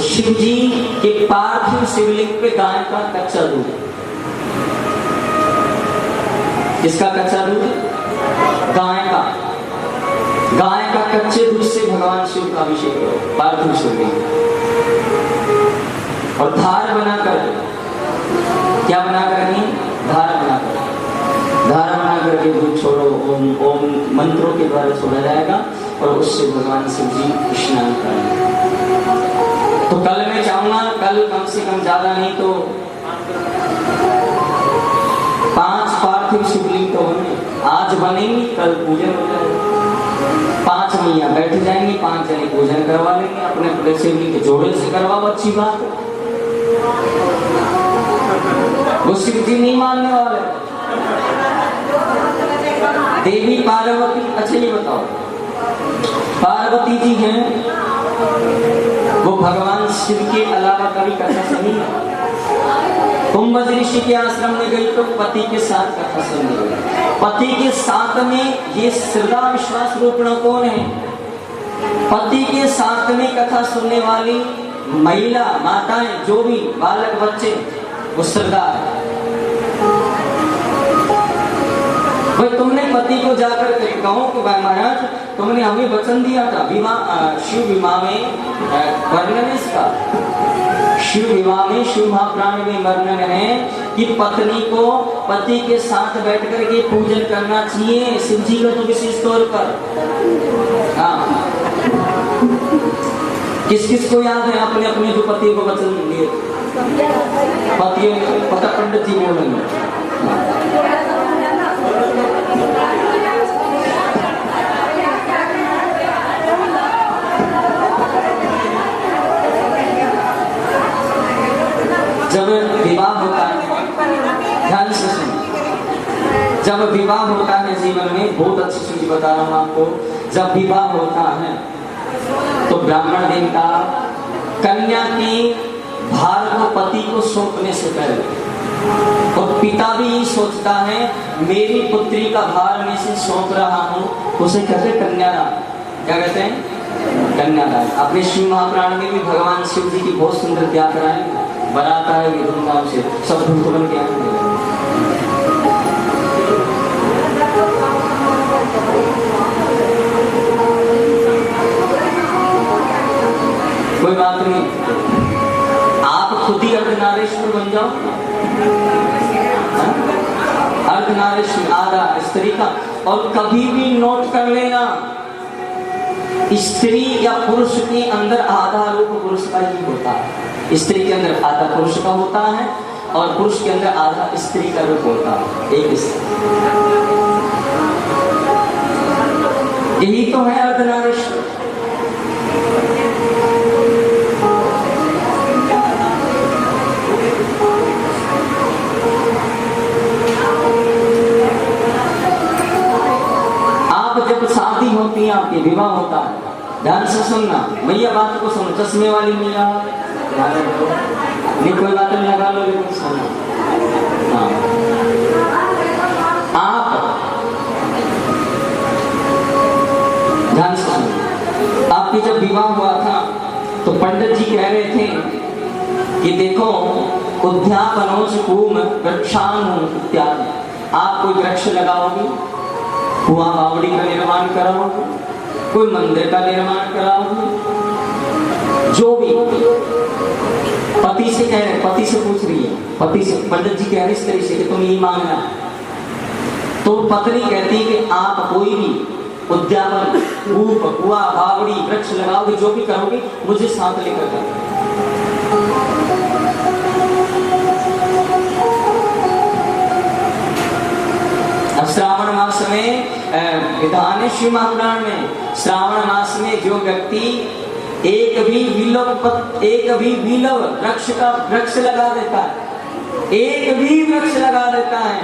शिव जी के पार्थिव शिवलिंग पे गाय का कच्चा दूध, किसका कच्चा दूध? गाय का कच्चे दूध से भगवान शिव का अभिषेक करो पार्थिव शिवलिंग, और धार बनाकर, क्या बनाकर? धार बनाकर के दूध छोड़ो, ओम मंत्रों के द्वारा छोड़ा जाएगा और उससे भगवान शिव जी स्नान करेंगे। तो कल मैं चाहूंगा, कल कम से कम ज्यादा नहीं तो 5 पार्थिव शिवलिंग तो बने, आज बनेंगी कल पूजन हो जाएगा। 5 मैया बैठ जाएंगे, 5 जने पूजन करवा लेंगे, अपने शिवलिंग के जोड़े से करवाओ, अच्छी बात है। वो शिव जी नहीं मानने वाले। देवी पार्वती, अच्छा ये बताओ, पार्वती जी हैं, वो भगवान शिव के अलावा कभी कथा सुनी है? कुंभ ऋषि के आश्रम में गई तो पति के साथ कथा सुनी, पति के साथ में ये श्रद्धा विश्वास रूपण कौन है? पति के साथ में कथा सुनने वाली महिला माताएं, जो भी बालक बच्चे, वो श्रद्धा है। भाई तुमने पति को जाकर कहो कि भाई महाराज तुमने हमें वचन दिया था, विवाह शिव विवाह में वर्णन इसका, शिव विवाह में शिव महापुराण में वर्णन है कि पत्नी को पति के साथ बैठ कर के पूजन करना चाहिए, शिव जी का तो विशेष तौर पर। हाँ, किस किस को याद है अपने अपने जो पति को वचन दिए? पति पता पंडित जी बोलेंगे। जब विवाह होता है, ध्यान से सुनिए, जब विवाह होता है जीवन में, बहुत अच्छी चीज बता रहा हूं आपको, जब विवाह होता है तो ब्राह्मण देवता कन्या के भार को पति को सौंपने से पहले, और पिता भी ये सोचता है मेरी पुत्री का भार में से सौंप रहा हूं, उसे कहते कन्यादान। क्या कहते हैं? कन्यादान। अपने शिव महापुराण में भी भगवान शिव जी की बहुत सुंदर यात्राएं बनाता है ये धूमधाम से, सब धूमधाम के कोई बात नहीं, आप खुद ही अर्धनारीश्वर बन जाओ। अर्धनारीश्वर आधा स्त्री का, और कभी भी नोट कर लेना, स्त्री या पुरुष के अंदर आधा रूप पुरुष का ही होता है। स्त्री के अंदर आधा पुरुष का होता है और पुरुष के अंदर आधा स्त्री का रूप होता है। एक यही तो है अर्धनारीश्वर। आप जब शादी होती है, आपके विवाह होता है, ध्यान से सुनना, मैया बात को सुनो, चश्मे वाली मैया नहीं, कोई बात नहीं लगा लो, लेकिन सुनो। हाँ, आप ध्यान से सुनो, आपकी जब विवाह हुआ था तो पंडित जी कह रहे थे कि देखो उद्यापनोच कूम वृक्षान इत्यादि, आप कोई वृक्ष लगाओगे, कुआं बावड़ी का निर्माण कराओगे, कोई मंदिर का निर्माण कराओगे, जो भी पति से कह रहे, पति से पूछ रही है, पति से पंडित जी कह रहे इस तरह से कि तुम ये मांगना, तो पत्नी कहती है कि आप कोई भी उद्यापन, कूप, कुआं, बावड़ी, वृक्ष लगाओगे, जो भी करोगे, मुझे साथ लेकर जाओ। अब श्रावण मास में विधान शिव महापुराण में, श्रावण मास में जो व्यक्ति एक भी विलव वृक्ष लगा देता है, एक भी वृक्ष लगा देता है,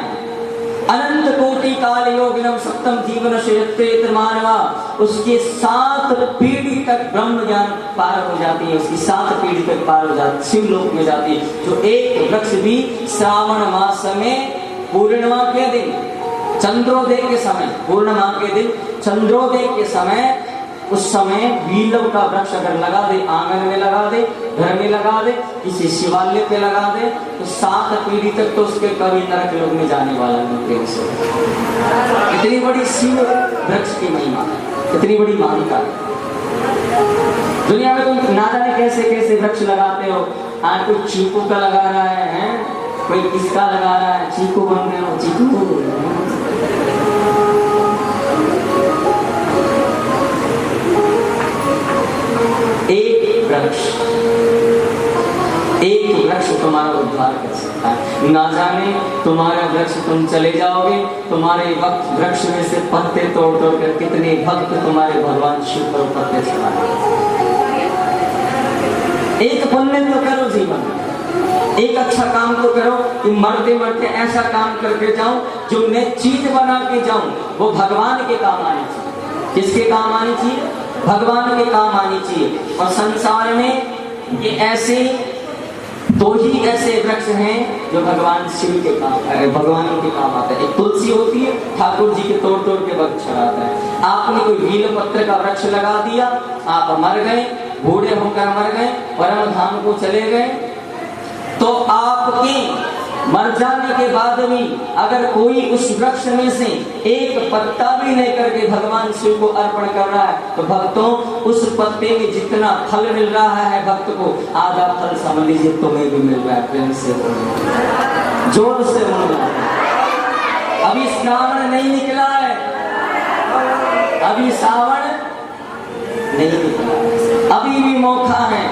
अनंत कोटि काल योगिनम सप्तम जीवन शयत्रेत मानवा, उसके 7 पीढ़ी तक ब्रह्म ज्ञान पार हो जाती है, उसकी 7 पीढ़ी तक पार हो जाती है, शिवलोक में जाती है। जो एक वृक्ष भी श्रावण मास में पूर्णिमा के दिन, चंद्रोदय के समय, पूर्णिमा के दिन चंद्रोदय के समय उस समय वीलव का वृक्ष अगर लगा दे, आंगन में लगा दे, घर में लगा दे, किसी शिवालय पे लगा दे, तो 7 पीढ़ी तक तो उसके कभी नरक लोक में जाने वाला नहीं। प्रेम से इतनी बड़ी शिव वृक्ष की महिमा, इतनी बड़ी मान्यता। दुनिया में तुम ना जाने कैसे कैसे वृक्ष लगाते हो। आज कोई चीकू का लगा रहा है, कोई किसका लगा रहा है, चीकू बन रहे हो, चीकू। एक वृक्ष तुम्हारा उद्धार कर सकता है। ना जाने तुम्हारा वृक्ष, तुम चले जाओगे, तुम्हारे वक्त वृक्ष में से पत्ते तोड़ तोड़ कर कितने भक्त तुम्हारे भगवान शिव पर पत्ते चढ़ाए। एक पुण्य तो करो जीवन में, एक अच्छा काम तो करो कि मरते मरते ऐसा काम करके जाऊं जो मैं चीज बना के जाऊं, वो भगवान के काम आनी चाहिए। किसके काम आनी चाहिए? भगवान के काम आनी चाहिए। और संसार में ये ऐसे दो ही ऐसे वृक्ष हैं जो भगवान शिव के काम, भगवान के काम आता है। एक तुलसी होती है, ठाकुर जी के तोड़ तोड़ के वृक्ष चढ़ाता है। आपने कोई नील पत्र का वृक्ष लगा दिया, आप मर गए, बूढ़े होकर मर गए, परम धाम को चले गए, तो आपके मर जाने के बाद भी अगर कोई उस वृक्ष में से एक पत्ता भी नहीं करके भगवान शिव को अर्पण कर रहा है, तो भक्तों उस पत्ते में जितना फल मिल रहा है भक्त को, आधा फल समझ लीजिए तुम्हें भी मिल रहा है। प्रेम से जोर से बोलना। अभी श्रावण नहीं निकला है, अभी सावन नहीं निकला, अभी भी मौका है।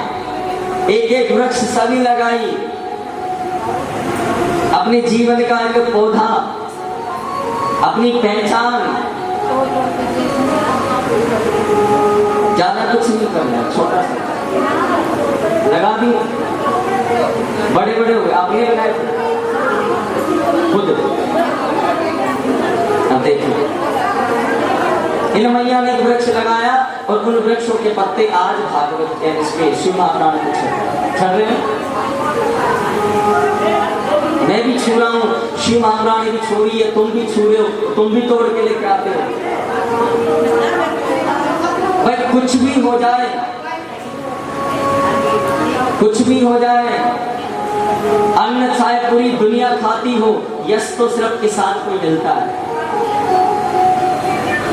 एक एक वृक्ष सभी लगाई, अपने जीवन का एक पौधा, अपनी पहचान। ज्यादा कुछ नहीं करना, छोटा सा लगा दी, बड़े बड़े हुए, आपने लगाए खुद। अब देखिए, इन मैया ने एक वृक्ष लगाया और उन वृक्षों के पत्ते आज भागवत के इसके शिव महापुराण में चढ़ रहे हैं। मैं भी छू रहा हूँ, शिव महापुराण भी छोड़ी है, तुम भी छू रहे हो, तुम भी तोड़ के लेके आते हो। भाई कुछ भी हो जाए, कुछ भी हो जाए, अन्न चाहे पूरी दुनिया खाती हो, यश तो सिर्फ किसान को मिलता है।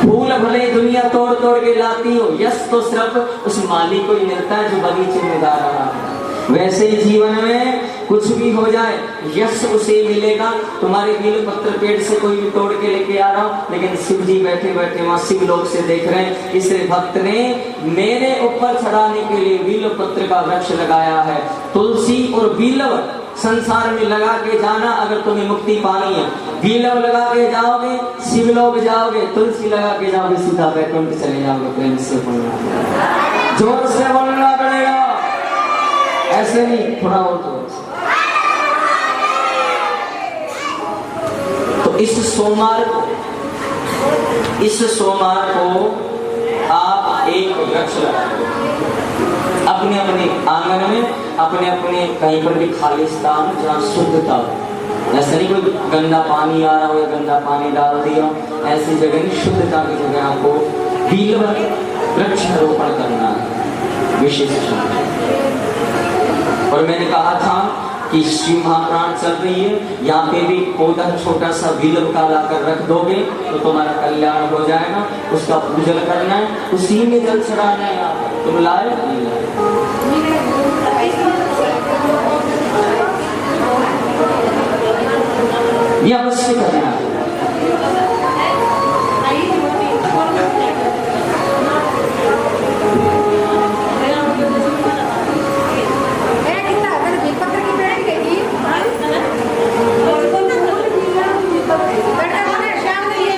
फूल भले दुनिया तोड़ तोड़ के लाती हो, यश तो सिर्फ उस माली को ही मिलता है जो बगीचे में गा रहा है। वैसे ही जीवन में कुछ भी हो जाए, यश उसे मिलेगा। तुम्हारे नील पत्र पेड़ से कोई भी तोड़ के लेके आ रहा हूं, लेकिन शिव जी बैठे बैठे वहां शिव लोक से देख रहे हैं, इस भक्त ने मेरे ऊपर चढ़ाने के लिए बील पत्र का वृक्ष लगाया है। तुलसी और बीलव संसार में लगा के जाना, अगर तुम्हें मुक्ति पानी है। बीलव लगा के जाओगे शिवलोक जाओगे, तुलसी लगा के जाओगे सीधा वैकुंठ चले जाओगे। प्रेम से बोलना, जोर से बोलना पड़ेगा, ऐसे नहीं, थोड़ा और जोर से। तो इस सोमवार को आप एक वृक्ष लगाओ अपने अपने आंगन में, अपने अपने कहीं पर भी खाली स्थान जहाँ शुद्धता हो। ऐसा नहीं कोई गंदा पानी आ रहा हो या गंदा पानी डाल दिया, ऐसी जगह नहीं, शुद्धता की जगह आपको बील वृक्षारोपण करना है विशेष। और मैंने कहा था कि शिव महापुराण चल रही है, यहाँ पे भी पौधा छोटा सा बीलव का लाकर रख दोगे तो तुम्हारा कल्याण हो जाएगा। उसका पूजन करना है, उसी में जल चढ़ाना है। तुम लाए नहीं लाए? ये अवश्य